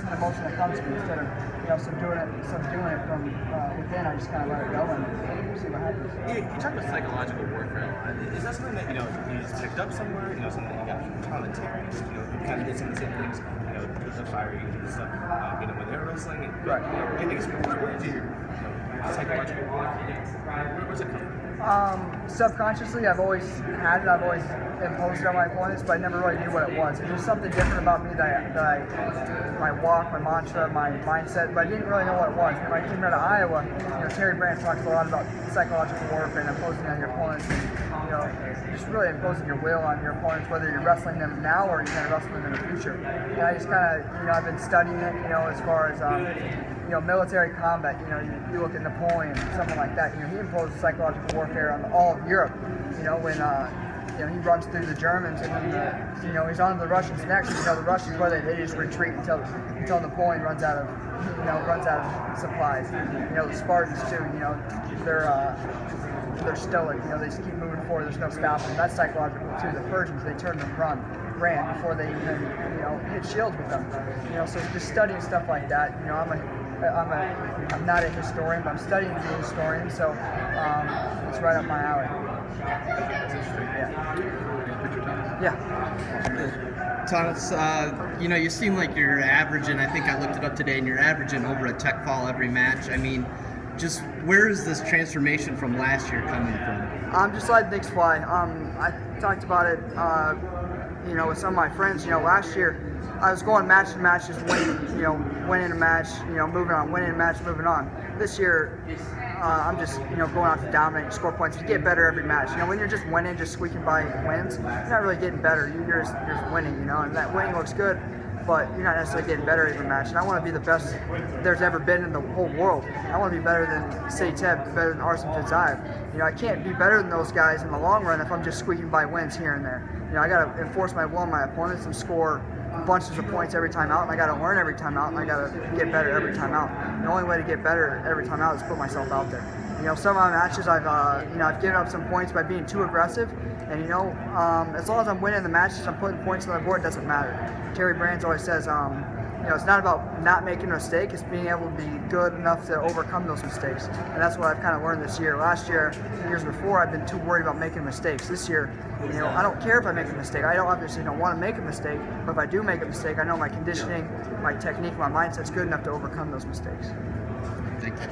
an emotion that comes to me instead of subduing it from within. I just kind of let it go and see what happens. You talk about psychological warfare a lot. Is that something that you just picked up somewhere? Something that you got from commentary? You kind of did some of the same things. The fire you did stuff. When they were wrestling, and, Right. Getting experience. Where did your psychological warfare? Where's it come from? Subconsciously, I've always had it. I've always imposed it on my opponents, but I never really knew what it was. It was something different about me my walk, my mantra, my mindset, but I didn't really know what it was. When I came here to Iowa, Terry Brandt talks a lot about psychological warfare and imposing on your opponents, and just really imposing your will on your opponents, whether you're wrestling them now or you're going to wrestle them in the future. And I just kind of, I've been studying it, as far as military combat. You look at Napoleon, someone like that. He imposed psychological warfare on all of Europe. When he runs through the Germans, and then he's on to the Russians next. The Russians, they just retreat until Napoleon runs out of supplies. The Spartans too. They're stoic. They just keep moving forward. There's no stopping them. That's psychological too. The Persians, they turned and ran before they even hit shields with them. So just studying stuff like that. I'm not a historian, but I'm studying to be a historian, so it's right up my alley. Yeah. Thomas, you seem like you're averaging, I think I looked it up today, and you're averaging over a tech fall every match. I mean, just where is this transformation from last year coming from? I'm just letting things fly. I talked about it, with some of my friends. Last year I was going match to match, just winning a match, moving on, winning a match, moving on. This year, I'm just, going out to dominate, score points, you get better every match. When you're just winning, just squeaking by wins, you're not really getting better. You're just winning, and that winning looks good, but you're not necessarily getting better every match. And I want to be the best there's ever been in the whole world. I want to be better than Say Teb, better than Arsen Fitzayev. I can't be better than those guys in the long run if I'm just squeaking by wins here and there. I got to enforce my will on my opponents and score bunches of points every time out, and I got to learn every time out, and I got to get better every time out. The only way to get better every time out is put myself out there. Some of my matches I've given up some points by being too aggressive, and as long as I'm winning the matches, I'm putting points on the board. It doesn't matter. Terry Brandt always says, it's not about not making a mistake, it's being able to be good enough to overcome those mistakes. And that's what I've kind of learned this year. Last year, the years before, I've been too worried about making mistakes. This year, I don't care if I make a mistake. I obviously don't want to make a mistake, but if I do make a mistake, I know my conditioning, my technique, my mindset's good enough to overcome those mistakes. Thank you.